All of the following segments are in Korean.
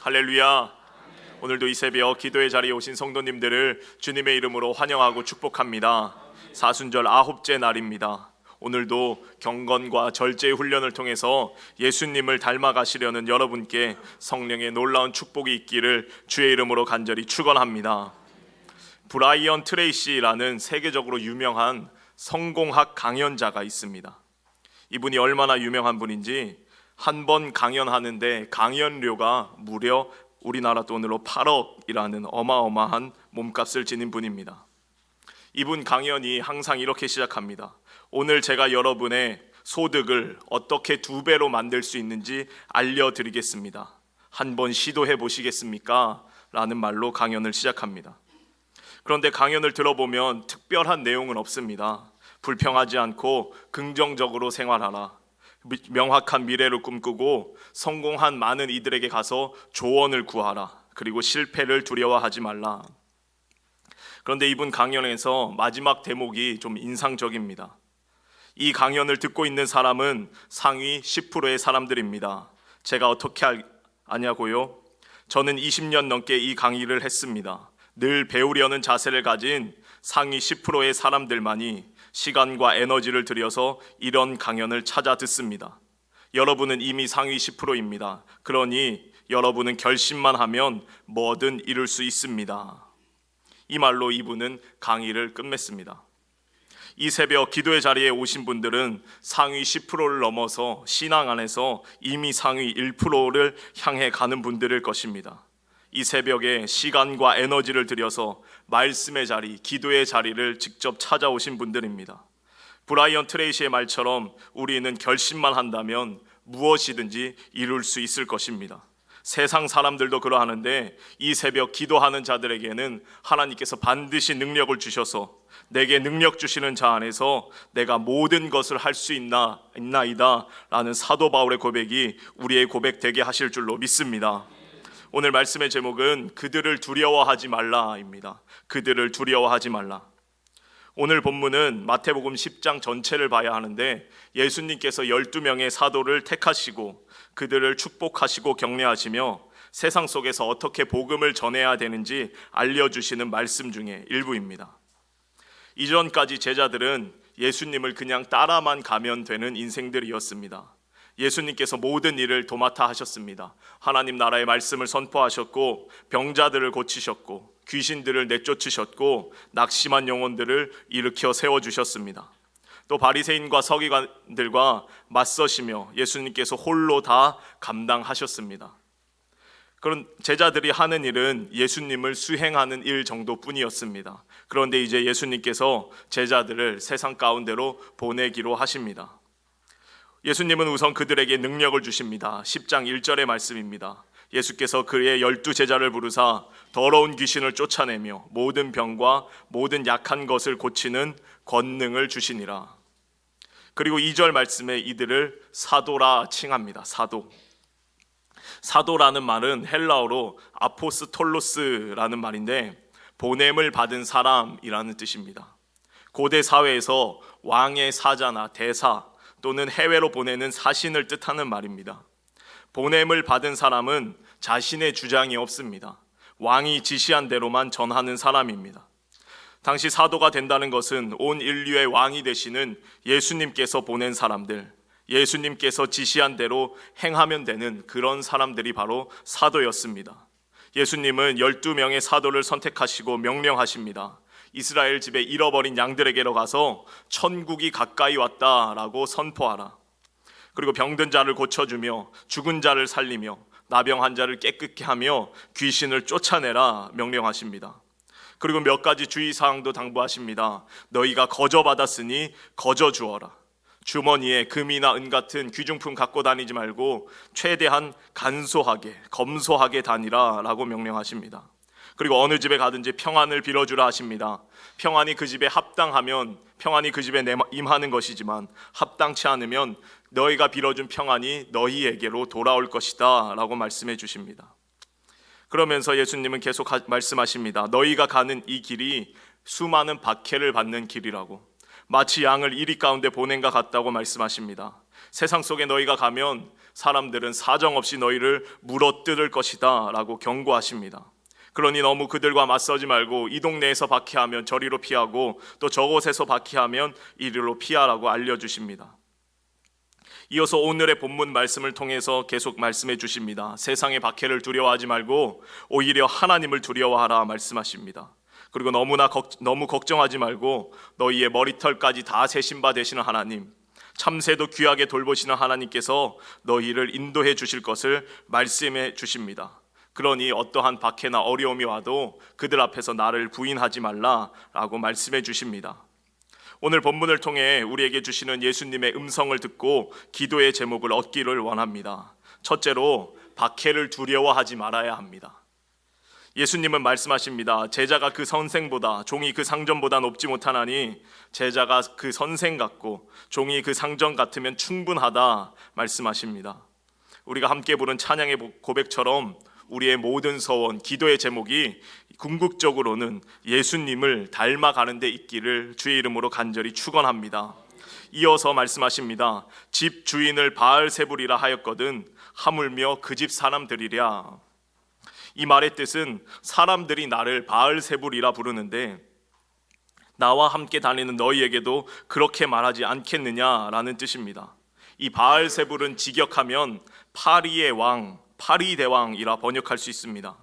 할렐루야. 오늘도 이 새벽 기도의 자리에 오신 성도님들을 주님의 이름으로 환영하고 축복합니다. 사순절 9째 날입니다. 오늘도 경건과 절제의 훈련을 통해서 예수님을 닮아가시려는 여러분께 성령의 놀라운 축복이 있기를 주의 이름으로 간절히 축원합니다. 브라이언 트레이시라는 세계적으로 유명한 성공학 강연자가 있습니다. 이분이 얼마나 유명한 분인지 한 번 강연하는데 강연료가 무려 우리나라 돈으로 8억이라는 어마어마한 몸값을 지닌 분입니다. 이분 강연이 항상 이렇게 시작합니다. 오늘 제가 여러분의 소득을 어떻게 2배로 만들 수 있는지 알려드리겠습니다. 한번 시도해 보시겠습니까? 라는 말로 강연을 시작합니다. 그런데 강연을 들어보면 특별한 내용은 없습니다. 불평하지 않고 긍정적으로 생활하라, 명확한 미래를 꿈꾸고 성공한 많은 이들에게 가서 조언을 구하라, 그리고 실패를 두려워하지 말라. 그런데 이분 강연에서 마지막 대목이 좀 인상적입니다. 이 강연을 듣고 있는 사람은 상위 10%의 사람들입니다. 제가 어떻게 아냐고요? 저는 20년 넘게 이 강의를 했습니다. 늘 배우려는 자세를 가진 상위 10%의 사람들만이 시간과 에너지를 들여서 이런 강연을 찾아 듣습니다. 여러분은 이미 상위 10%입니다. 그러니 여러분은 결심만 하면 뭐든 이룰 수 있습니다. 이 말로 이분은 강의를 끝맺습니다. 이 새벽 기도의 자리에 오신 분들은 상위 10%를 넘어서 신앙 안에서 이미 상위 1%를 향해 가는 분들일 것입니다. 이 새벽에 시간과 에너지를 들여서 말씀의 자리, 기도의 자리를 직접 찾아오신 분들입니다. 브라이언 트레이시의 말처럼 우리는 결심만 한다면 무엇이든지 이룰 수 있을 것입니다. 세상 사람들도 그러하는데 이 새벽 기도하는 자들에게는 하나님께서 반드시 능력을 주셔서 내게 능력 주시는 자 안에서 내가 모든 것을 할 수 있나이다 라는 사도 바울의 고백이 우리의 고백 되게 하실 줄로 믿습니다. 오늘 말씀의 제목은 그들을 두려워하지 말라입니다. 그들을 두려워하지 말라. 오늘 본문은 마태복음 10장 전체를 봐야 하는데 예수님께서 12명의 사도를 택하시고 그들을 축복하시고 격려하시며 세상 속에서 어떻게 복음을 전해야 되는지 알려주시는 말씀 중에 일부입니다. 이전까지 제자들은 예수님을 그냥 따라만 가면 되는 인생들이었습니다. 예수님께서 모든 일을 도맡아 하셨습니다. 하나님 나라의 말씀을 선포하셨고 병자들을 고치셨고 귀신들을 내쫓으셨고 낙심한 영혼들을 일으켜 세워주셨습니다. 또 바리새인과 서기관들과 맞서시며 예수님께서 홀로 다 감당하셨습니다. 그런 제자들이 하는 일은 예수님을 수행하는 일 정도뿐이었습니다. 그런데 이제 예수님께서 제자들을 세상 가운데로 보내기로 하십니다. 예수님은 우선 그들에게 능력을 주십니다. 10장 1절의 말씀입니다. 예수께서 그의 12제자를 부르사 더러운 귀신을 쫓아내며 모든 병과 모든 약한 것을 고치는 권능을 주시니라. 그리고 2절 말씀에 이들을 사도라 칭합니다. 사도라는 말은 헬라어로 아포스톨로스라는 말인데 보냄을 받은 사람이라는 뜻입니다. 고대 사회에서 왕의 사자나 대사 또는 해외로 보내는 사신을 뜻하는 말입니다. 보냄을 받은 사람은 자신의 주장이 없습니다. 왕이 지시한 대로만 전하는 사람입니다. 당시 사도가 된다는 것은 온 인류의 왕이 되시는 예수님께서 보낸 사람들, 예수님께서 지시한 대로 행하면 되는 그런 사람들이 바로 사도였습니다. 예수님은 12명의 사도를 선택하시고 명령하십니다. 이스라엘 집에 잃어버린 양들에게로 가서 천국이 가까이 왔다라고 선포하라. 그리고 병든 자를 고쳐주며 죽은 자를 살리며 나병한 자를 깨끗게 하며 귀신을 쫓아내라 명령하십니다. 그리고 몇 가지 주의사항도 당부하십니다. 너희가 거저 받았으니 거저 주어라. 주머니에 금이나 은 같은 귀중품 갖고 다니지 말고 최대한 간소하게 검소하게 다니라 라고 명령하십니다. 그리고 어느 집에 가든지 평안을 빌어주라 하십니다. 평안이 그 집에 합당하면 평안이 그 집에 임하는 것이지만 합당치 않으면 너희가 빌어준 평안이 너희에게로 돌아올 것이다 라고 말씀해 주십니다. 그러면서 예수님은 계속 말씀하십니다. 너희가 가는 이 길이 수많은 박해를 받는 길이라고, 마치 양을 이리 가운데 보낸과 같다고 말씀하십니다. 세상 속에 너희가 가면 사람들은 사정없이 너희를 물어뜯을 것이다 라고 경고하십니다. 그러니 너무 그들과 맞서지 말고 이 동네에서 박해하면 저리로 피하고 또 저곳에서 박해하면 이리로 피하라고 알려주십니다. 이어서 오늘의 본문 말씀을 통해서 계속 말씀해 주십니다. 세상의 박해를 두려워하지 말고 오히려 하나님을 두려워하라 말씀하십니다. 그리고 너무 걱정하지 말고 너희의 머리털까지 다 세신 바 되시는 하나님, 참새도 귀하게 돌보시는 하나님께서 너희를 인도해 주실 것을 말씀해 주십니다. 그러니 어떠한 박해나 어려움이 와도 그들 앞에서 나를 부인하지 말라라고 말씀해 주십니다. 오늘 본문을 통해 우리에게 주시는 예수님의 음성을 듣고 기도의 제목을 얻기를 원합니다. 첫째로, 박해를 두려워하지 말아야 합니다. 예수님은 말씀하십니다. 제자가 그 선생보다, 종이 그 상전보다 높지 못하나니 제자가 그 선생 같고 종이 그 상전 같으면 충분하다 말씀하십니다. 우리가 함께 부른 찬양의 고백처럼 우리의 모든 서원, 기도의 제목이 궁극적으로는 예수님을 닮아가는 데 있기를 주의 이름으로 간절히 축원합니다. 이어서 말씀하십니다. 집 주인을 바알세불이라 하였거든 하물며 그 집 사람들이랴. 이 말의 뜻은 사람들이 나를 바알세불이라 부르는데 나와 함께 다니는 너희에게도 그렇게 말하지 않겠느냐라는 뜻입니다. 이 바알세불은 직역하면 파리의 왕, 파리대왕이라 번역할 수 있습니다.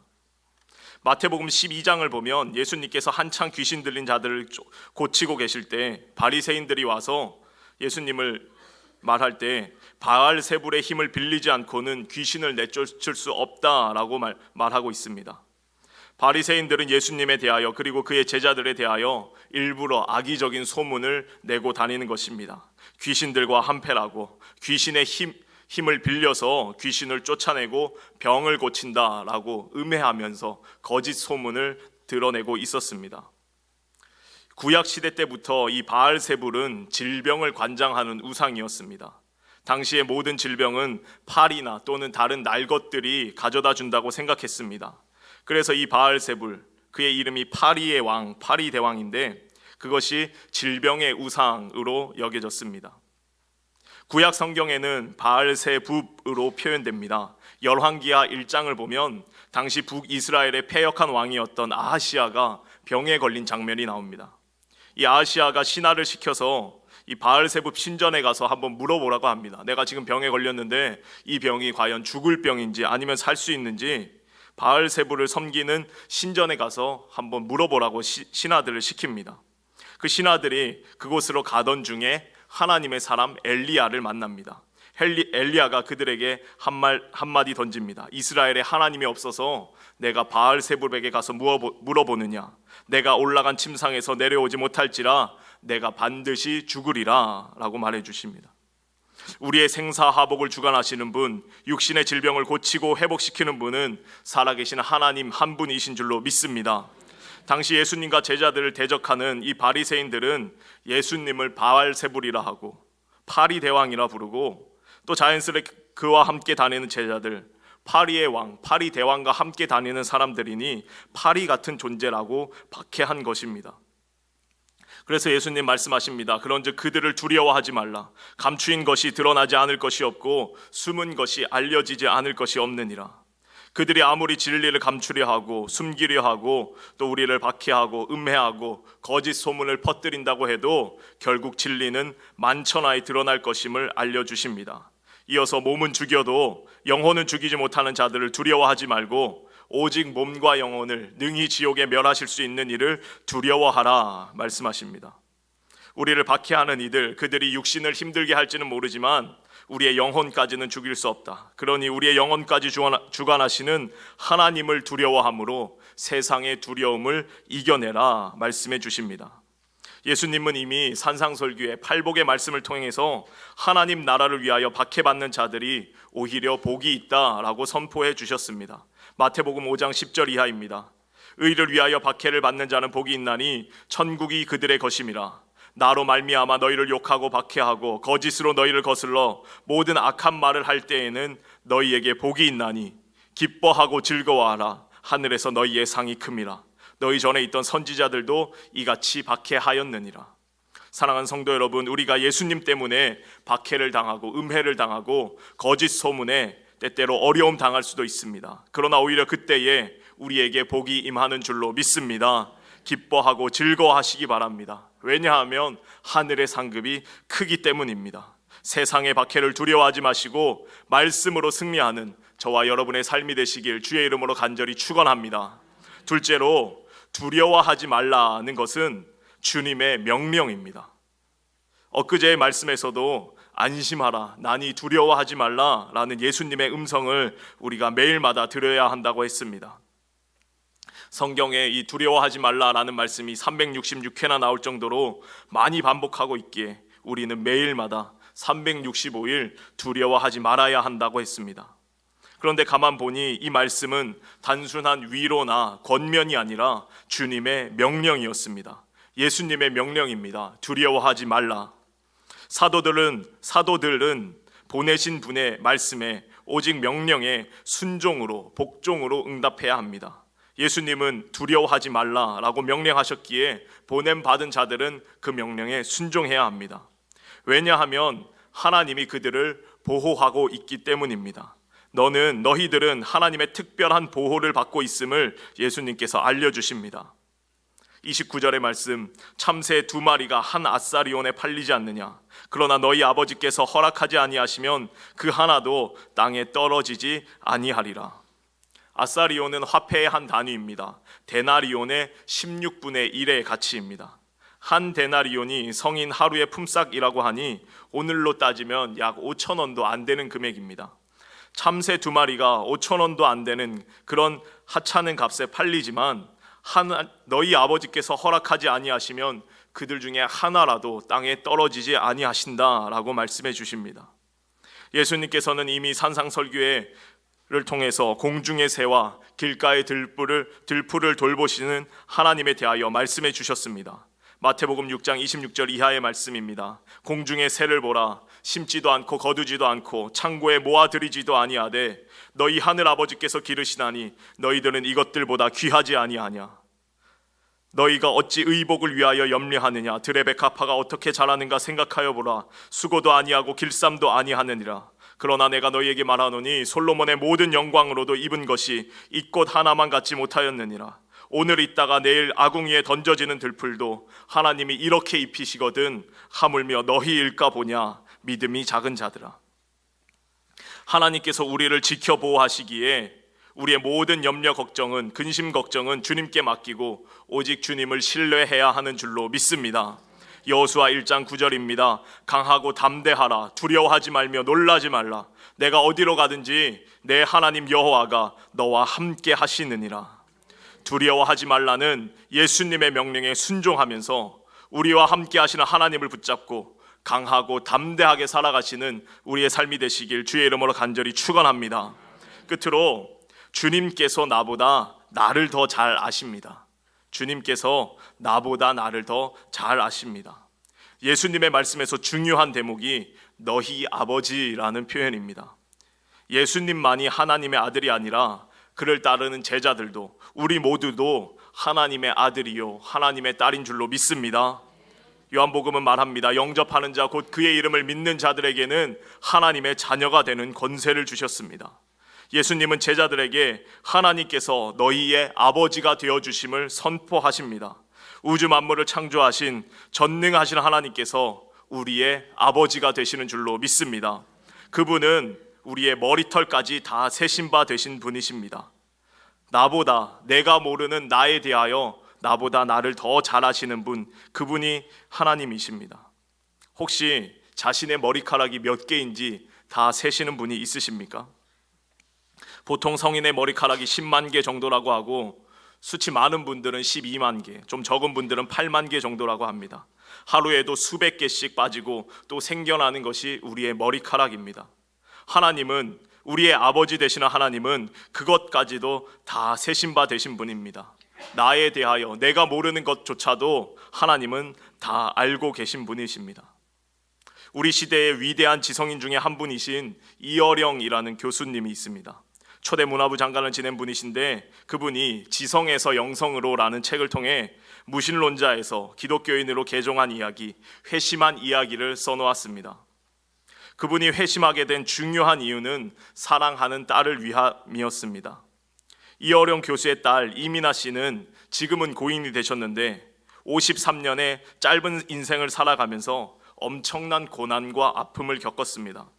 마태복음 12장을 보면 예수님께서 한창 귀신 들린 자들을 고치고 계실 때 바리새인들이 와서 예수님을 말할 때 바알세불의 힘을 빌리지 않고는 귀신을 내쫓을 수 없다라고 말하고 있습니다. 바리새인들은 예수님에 대하여 그리고 그의 제자들에 대하여 일부러 악의적인 소문을 내고 다니는 것입니다. 귀신들과 한패라고, 귀신의 힘을 빌려서 귀신을 쫓아내고 병을 고친다라고 음해하면서 거짓 소문을 드러내고 있었습니다. 구약 시대 때부터 이 바알세불은 질병을 관장하는 우상이었습니다. 당시의 모든 질병은 파리나 또는 다른 날 것들이 가져다 준다고 생각했습니다. 그래서 이 바알세불, 그의 이름이 파리의 왕, 파리대왕인데 그것이 질병의 우상으로 여겨졌습니다. 구약 성경에는 바알세붑으로 표현됩니다. 열왕기하 1장을 보면 당시 북이스라엘의 패역한 왕이었던 아하시아가 병에 걸린 장면이 나옵니다. 이 아하시아가 신하를 시켜서 이 바알세붑 신전에 가서 한번 물어보라고 합니다. 내가 지금 병에 걸렸는데 이 병이 과연 죽을 병인지 아니면 살 수 있는지 바알세붑을 섬기는 신전에 가서 한번 물어보라고 신하들을 시킵니다. 그 신하들이 그곳으로 가던 중에 하나님의 사람 엘리야를 만납니다. 엘리야가 그들에게 한마디 던집니다. 이스라엘에 하나님이 없어서 내가 바알세붑에게 가서 물어보느냐? 내가 올라간 침상에서 내려오지 못할지라 내가 반드시 죽으리라 라고 말해 주십니다. 우리의 생사하복을 주관하시는 분, 육신의 질병을 고치고 회복시키는 분은 살아계신 하나님 한 분이신 줄로 믿습니다. 당시 예수님과 제자들을 대적하는 이 바리새인들은 예수님을 바알세불이라 하고 파리대왕이라 부르고 또 자연스럽게 그와 함께 다니는 제자들, 파리의 왕, 파리대왕과 함께 다니는 사람들이니 파리 같은 존재라고 박해한 것입니다. 그래서 예수님 말씀하십니다. 그런즉 그들을 두려워하지 말라. 감추인 것이 드러나지 않을 것이 없고 숨은 것이 알려지지 않을 것이 없느니라. 그들이 아무리 진리를 감추려 하고 숨기려 하고 또 우리를 박해하고 음해하고 거짓 소문을 퍼뜨린다고 해도 결국 진리는 만천하에 드러날 것임을 알려주십니다. 이어서 몸은 죽여도 영혼은 죽이지 못하는 자들을 두려워하지 말고 오직 몸과 영혼을 능히 지옥에 멸하실 수 있는 이를 두려워하라 말씀하십니다. 우리를 박해하는 이들, 그들이 육신을 힘들게 할지는 모르지만 우리의 영혼까지는 죽일 수 없다. 그러니 우리의 영혼까지 주관하시는 하나님을 두려워함으로 세상의 두려움을 이겨내라 말씀해 주십니다. 예수님은 이미 산상설교의 팔복의 말씀을 통해서 하나님 나라를 위하여 박해받는 자들이 오히려 복이 있다라고 선포해 주셨습니다. 마태복음 5장 10절 이하입니다. 의를 위하여 박해를 받는 자는 복이 있나니 천국이 그들의 것임이라. 나로 말미암아 너희를 욕하고 박해하고 거짓으로 너희를 거슬러 모든 악한 말을 할 때에는 너희에게 복이 있나니 기뻐하고 즐거워하라. 하늘에서 너희의 상이 큼이라. 너희 전에 있던 선지자들도 이같이 박해하였느니라. 사랑하는 성도 여러분, 우리가 예수님 때문에 박해를 당하고 음해를 당하고 거짓 소문에 때때로 어려움 당할 수도 있습니다. 그러나 오히려 그때에 우리에게 복이 임하는 줄로 믿습니다. 기뻐하고 즐거워하시기 바랍니다. 왜냐하면 하늘의 상급이 크기 때문입니다. 세상의 박해를 두려워하지 마시고 말씀으로 승리하는 저와 여러분의 삶이 되시길 주의 이름으로 간절히 축원합니다. 둘째로, 두려워하지 말라는 것은 주님의 명령입니다. 엊그제의 말씀에서도 안심하라, 나니 두려워하지 말라라는 예수님의 음성을 우리가 매일마다 들어야 한다고 했습니다. 성경에 이 두려워하지 말라라는 말씀이 366회나 나올 정도로 많이 반복하고 있기에 우리는 매일마다 365일 두려워하지 말아야 한다고 했습니다. 그런데 가만 보니 이 말씀은 단순한 위로나 권면이 아니라 주님의 명령이었습니다. 예수님의 명령입니다. 두려워하지 말라. 사도들은 보내신 분의 말씀에 오직 명령에 순종으로 복종으로 응답해야 합니다. 예수님은 두려워하지 말라라고 명령하셨기에 보냄 받은 자들은 그 명령에 순종해야 합니다. 왜냐하면 하나님이 그들을 보호하고 있기 때문입니다. 너희들은 하나님의 특별한 보호를 받고 있음을 예수님께서 알려주십니다. 29절의 말씀, 참새 2마리가 한 아사리온에 팔리지 않느냐? 그러나 너희 아버지께서 허락하지 아니하시면 그 하나도 땅에 떨어지지 아니하리라. 아사리온은 화폐의 한 단위입니다. 데나리온의 16분의 1의 가치입니다. 한 데나리온이 성인 하루의 품삯이라고 하니 오늘로 따지면 약 5,000원도 안 되는 금액입니다. 참새 2마리가 5,000원도 안 되는 그런 하찮은 값에 팔리지만 너희 아버지께서 허락하지 아니하시면 그들 중에 하나라도 땅에 떨어지지 아니하신다라고 말씀해 주십니다. 예수님께서는 이미 산상설교회를 통해서 공중의 새와 길가의 들풀을 돌보시는 하나님에 대하여 말씀해 주셨습니다. 마태복음 6장 26절 이하의 말씀입니다. 공중의 새를 보라, 심지도 않고 거두지도 않고 창고에 모아들이지도 아니하되 너희 하늘 아버지께서 기르시나니 너희들은 이것들보다 귀하지 아니하냐? 너희가 어찌 의복을 위하여 염려하느냐? 들의 백합화가 어떻게 자라는가 생각하여 보라. 수고도 아니하고 길쌈도 아니하느니라. 그러나 내가 너희에게 말하노니 솔로몬의 모든 영광으로도 입은 것이 이 꽃 하나만 갖지 못하였느니라. 오늘 있다가 내일 아궁이에 던져지는 들풀도 하나님이 이렇게 입히시거든 하물며 너희일까 보냐? 믿음이 작은 자들아. 하나님께서 우리를 지켜 보호하시기에 우리의 모든 염려 걱정은, 근심 걱정은 주님께 맡기고 오직 주님을 신뢰해야 하는 줄로 믿습니다. 여호수아 1장 9절입니다. 강하고 담대하라. 두려워하지 말며 놀라지 말라. 내가 어디로 가든지 내 하나님 여호와가 너와 함께 하시느니라. 두려워하지 말라는 예수님의 명령에 순종하면서 우리와 함께 하시는 하나님을 붙잡고 강하고 담대하게 살아가시는 우리의 삶이 되시길 주의 이름으로 간절히 축원합니다. 끝으로 주님께서 나보다 나를 더 잘 아십니다. 주님께서 나보다 나를 더 잘 아십니다. 예수님의 말씀에서 중요한 대목이 너희 아버지라는 표현입니다. 예수님만이 하나님의 아들이 아니라 그를 따르는 제자들도, 우리 모두도 하나님의 아들이요 하나님의 딸인 줄로 믿습니다. 요한복음은 말합니다. 영접하는 자 곧 그의 이름을 믿는 자들에게는 하나님의 자녀가 되는 권세를 주셨습니다. 예수님은 제자들에게 하나님께서 너희의 아버지가 되어주심을 선포하십니다. 우주 만물을 창조하신 전능하신 하나님께서 우리의 아버지가 되시는 줄로 믿습니다. 그분은 우리의 머리털까지 다 세신 바 되신 분이십니다. 나보다, 내가 모르는 나에 대하여 나보다 나를 더 잘 아시는 분, 그분이 하나님이십니다. 혹시 자신의 머리카락이 몇 개인지 다 세시는 분이 있으십니까? 보통 성인의 머리카락이 10만 개 정도라고 하고 수치 많은 분들은 12만 개, 좀 적은 분들은 8만 개 정도라고 합니다. 하루에도 수백 개씩 빠지고 또 생겨나는 것이 우리의 머리카락입니다. 하나님은, 우리의 아버지 되시는 하나님은 그것까지도 다 세신 바 되신 분입니다. 나에 대하여 내가 모르는 것조차도 하나님은 다 알고 계신 분이십니다. 우리 시대의 위대한 지성인 중에 한 분이신 이어령이라는 교수님이 있습니다. 초대 문화부 장관을 지낸 분이신데 그분이 지성에서 영성으로 라는 책을 통해 무신론자에서 기독교인으로 개종한 이야기, 회심한 이야기를 써놓았습니다. 그분이 회심하게 된 중요한 이유는 사랑하는 딸을 위함이었습니다. 이어령 교수의 딸 이민아 씨는 지금은 고인이 되셨는데 53년의 짧은 인생을 살아가면서 엄청난 고난과 아픔을 겪었습니다.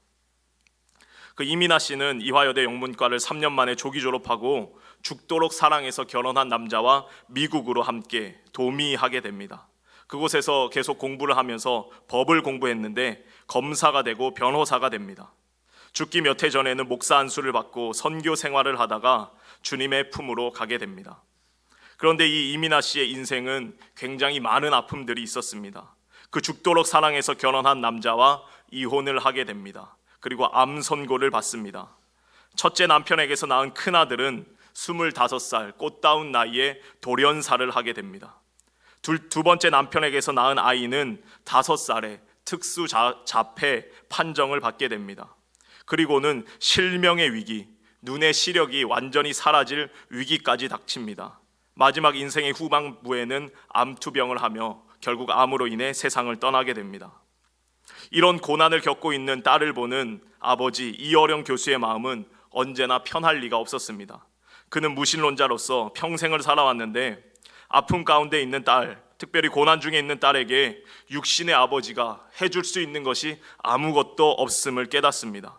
그 이민아 씨는 이화여대 영문과를 3년 만에 조기 졸업하고 죽도록 사랑해서 결혼한 남자와 미국으로 함께 도미하게 됩니다. 그곳에서 계속 공부를 하면서 법을 공부했는데 검사가 되고 변호사가 됩니다. 죽기 몇 해 전에는 목사 안수를 받고 선교 생활을 하다가 주님의 품으로 가게 됩니다. 그런데 이 이민아 씨의 인생은 굉장히 많은 아픔들이 있었습니다. 그 죽도록 사랑해서 결혼한 남자와 이혼을 하게 됩니다. 그리고 암 선고를 받습니다. 첫째 남편에게서 낳은 큰아들은 25살 꽃다운 나이에 돌연사를 하게 됩니다. 두 번째 남편에게서 낳은 아이는 5살에 특수자폐 판정을 받게 됩니다. 그리고는 실명의 위기, 눈의 시력이 완전히 사라질 위기까지 닥칩니다. 마지막 인생의 후반부에는 암투병을 하며 결국 암으로 인해 세상을 떠나게 됩니다. 이런 고난을 겪고 있는 딸을 보는 아버지 이어령 교수의 마음은 언제나 편할 리가 없었습니다. 그는 무신론자로서 평생을 살아왔는데 아픔 가운데 있는 딸, 특별히 고난 중에 있는 딸에게 육신의 아버지가 해줄 수 있는 것이 아무것도 없음을 깨닫습니다.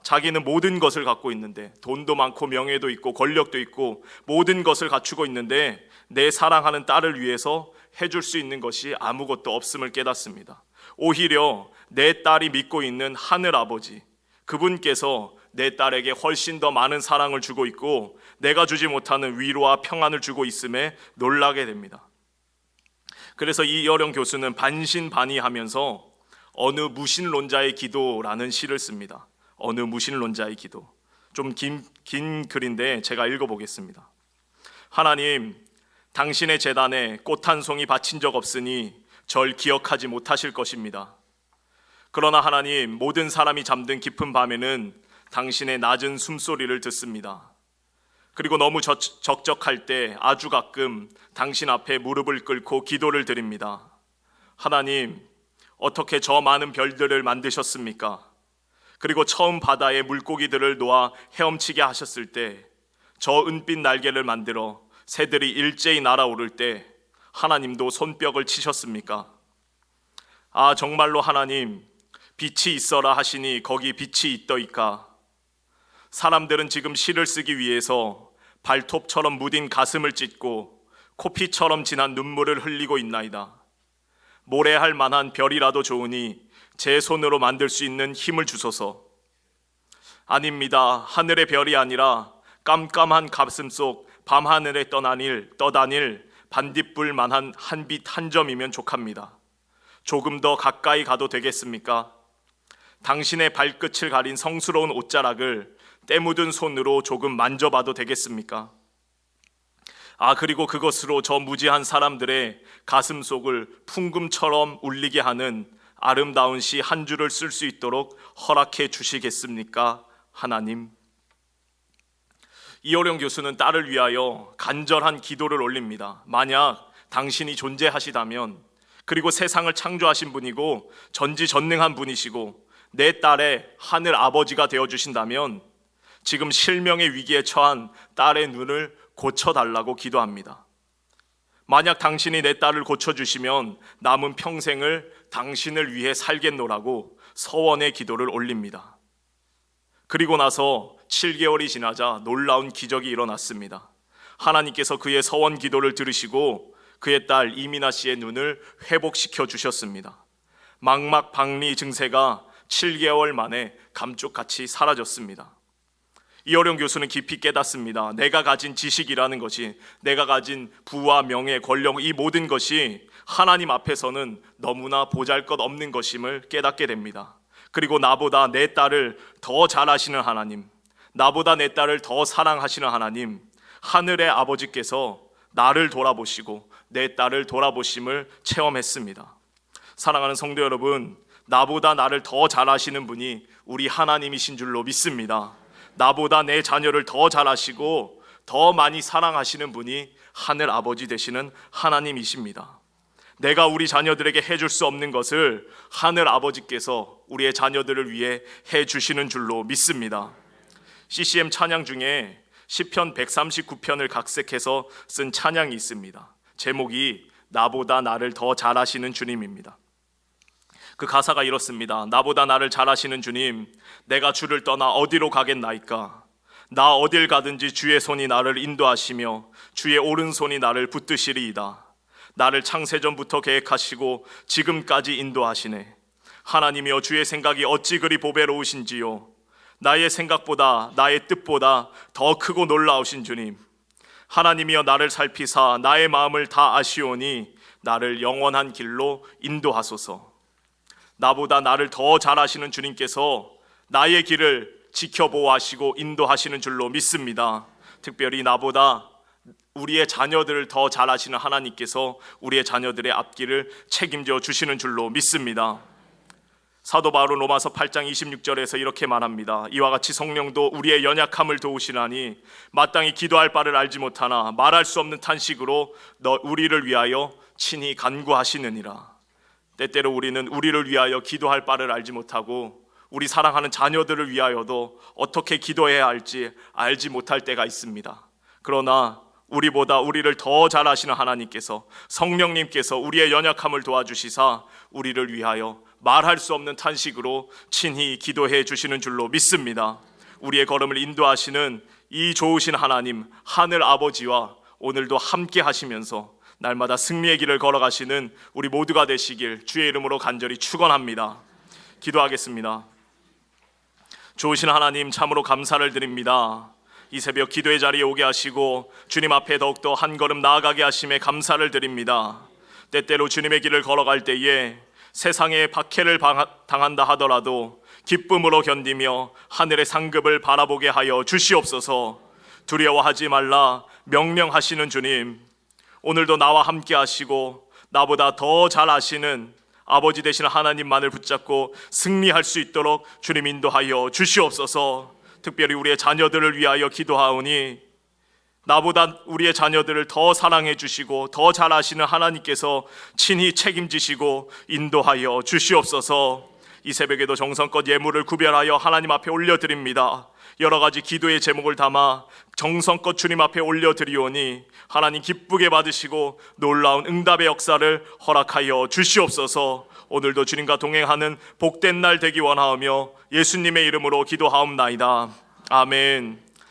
자기는 모든 것을 갖고 있는데, 돈도 많고 명예도 있고 권력도 있고 모든 것을 갖추고 있는데 내 사랑하는 딸을 위해서 해줄 수 있는 것이 아무것도 없음을 깨닫습니다. 오히려 내 딸이 믿고 있는 하늘 아버지, 그분께서 내 딸에게 훨씬 더 많은 사랑을 주고 있고 내가 주지 못하는 위로와 평안을 주고 있음에 놀라게 됩니다. 그래서 이여령 교수는 반신반의하면서 어느 무신론자의 기도라는 시를 씁니다. 어느 무신론자의 기도. 좀 긴 글인데 제가 읽어보겠습니다. 하나님, 당신의 제단에 꽃 한 송이 바친 적 없으니 절 기억하지 못하실 것입니다. 그러나 하나님, 모든 사람이 잠든 깊은 밤에는 당신의 낮은 숨소리를 듣습니다. 그리고 너무 적적할 때 아주 가끔 당신 앞에 무릎을 꿇고 기도를 드립니다. 하나님, 어떻게 저 많은 별들을 만드셨습니까? 그리고 처음 바다에 물고기들을 놓아 헤엄치게 하셨을 때 저 은빛 날개를 만들어 새들이 일제히 날아오를 때 하나님도 손뼉을 치셨습니까? 아, 정말로 하나님, 빛이 있어라 하시니 거기 빛이 있더이까? 사람들은 지금 시를 쓰기 위해서 발톱처럼 무딘 가슴을 찢고 코피처럼 진한 눈물을 흘리고 있나이다. 모래할 만한 별이라도 좋으니 제 손으로 만들 수 있는 힘을 주소서. 아닙니다. 하늘의 별이 아니라 깜깜한 가슴 속 밤하늘에 떠다닐 반딧불만한 한 빛 한 점이면 족합니다. 조금 더 가까이 가도 되겠습니까? 당신의 발끝을 가린 성스러운 옷자락을 때 묻은 손으로 조금 만져봐도 되겠습니까? 아, 그리고 그것으로 저 무지한 사람들의 가슴 속을 풍금처럼 울리게 하는 아름다운 시 한 줄을 쓸 수 있도록 허락해 주시겠습니까, 하나님? 이어령 교수는 딸을 위하여 간절한 기도를 올립니다. 만약 당신이 존재하시다면, 그리고 세상을 창조하신 분이고 전지전능한 분이시고 내 딸의 하늘 아버지가 되어주신다면 지금 실명의 위기에 처한 딸의 눈을 고쳐달라고 기도합니다. 만약 당신이 내 딸을 고쳐주시면 남은 평생을 당신을 위해 살겠노라고 서원의 기도를 올립니다. 그리고 나서 7개월이 지나자 놀라운 기적이 일어났습니다. 하나님께서 그의 서원 기도를 들으시고 그의 딸 이민아 씨의 눈을 회복시켜 주셨습니다. 망막박리 증세가 7개월 만에 감쪽같이 사라졌습니다. 이어령 교수는 깊이 깨닫습니다. 내가 가진 지식이라는 것이, 내가 가진 부와 명예, 권력, 이 모든 것이 하나님 앞에서는 너무나 보잘것없는 것임을 깨닫게 됩니다. 그리고 나보다 내 딸을 더 잘 아시는 하나님, 나보다 내 딸을 더 사랑하시는 하나님, 하늘의 아버지께서 나를 돌아보시고 내 딸을 돌아보심을 체험했습니다. 사랑하는 성도 여러분, 나보다 나를 더 잘 아시는 분이 우리 하나님이신 줄로 믿습니다. 나보다 내 자녀를 더 잘 아시고 더 많이 사랑하시는 분이 하늘 아버지 되시는 하나님이십니다. 내가 우리 자녀들에게 해줄 수 없는 것을 하늘 아버지께서 우리의 자녀들을 위해 해주시는 줄로 믿습니다. CCM 찬양 중에 시편 139편을 각색해서 쓴 찬양이 있습니다. 제목이 나보다 나를 더 잘하시는 주님입니다. 그 가사가 이렇습니다. 나보다 나를 잘하시는 주님, 내가 주를 떠나 어디로 가겠나이까? 나 어딜 가든지 주의 손이 나를 인도하시며 주의 오른손이 나를 붙드시리이다. 나를 창세전부터 계획하시고 지금까지 인도하시네. 하나님이여, 주의 생각이 어찌 그리 보배로우신지요. 나의 생각보다, 나의 뜻보다 더 크고 놀라우신 주님, 하나님이여, 나를 살피사 나의 마음을 다 아시오니 나를 영원한 길로 인도하소서. 나보다 나를 더 잘하시는 주님께서 나의 길을 지켜보호하시고 인도하시는 줄로 믿습니다. 특별히 나보다 우리의 자녀들을 더 잘하시는 하나님께서 우리의 자녀들의 앞길을 책임져 주시는 줄로 믿습니다. 사도 바울은 로마서 8장 26절에서 이렇게 말합니다. 이와 같이 성령도 우리의 연약함을 도우시나니 마땅히 기도할 바를 알지 못하나 말할 수 없는 탄식으로 우리를 위하여 친히 간구하시느니라. 때때로 우리는 우리를 위하여 기도할 바를 알지 못하고 우리 사랑하는 자녀들을 위하여도 어떻게 기도해야 할지 알지 못할 때가 있습니다. 그러나 우리보다 우리를 더 잘하시는 하나님께서, 성령님께서 우리의 연약함을 도와주시사 우리를 위하여 말할 수 없는 탄식으로 친히 기도해 주시는 줄로 믿습니다. 우리의 걸음을 인도하시는 이 좋으신 하나님, 하늘 아버지와 오늘도 함께 하시면서 날마다 승리의 길을 걸어가시는 우리 모두가 되시길 주의 이름으로 간절히 축원합니다. 기도하겠습니다. 좋으신 하나님, 참으로 감사를 드립니다. 이 새벽 기도의 자리에 오게 하시고 주님 앞에 더욱더 한 걸음 나아가게 하심에 감사를 드립니다. 때때로 주님의 길을 걸어갈 때에 세상에 박해를 당한다 하더라도 기쁨으로 견디며 하늘의 상급을 바라보게 하여 주시옵소서. 두려워하지 말라 명령하시는 주님, 오늘도 나와 함께 하시고 나보다 더 잘 아시는 아버지 되시는 하나님만을 붙잡고 승리할 수 있도록 주님 인도하여 주시옵소서. 특별히 우리의 자녀들을 위하여 기도하오니 나보다 우리의 자녀들을 더 사랑해 주시고 더 잘 아시는 하나님께서 친히 책임지시고 인도하여 주시옵소서. 이 새벽에도 정성껏 예물을 구별하여 하나님 앞에 올려드립니다. 여러 가지 기도의 제목을 담아 정성껏 주님 앞에 올려드리오니 하나님 기쁘게 받으시고 놀라운 응답의 역사를 허락하여 주시옵소서. 오늘도 주님과 동행하는 복된 날 되기 원하오며 예수님의 이름으로 기도하옵나이다. 아멘.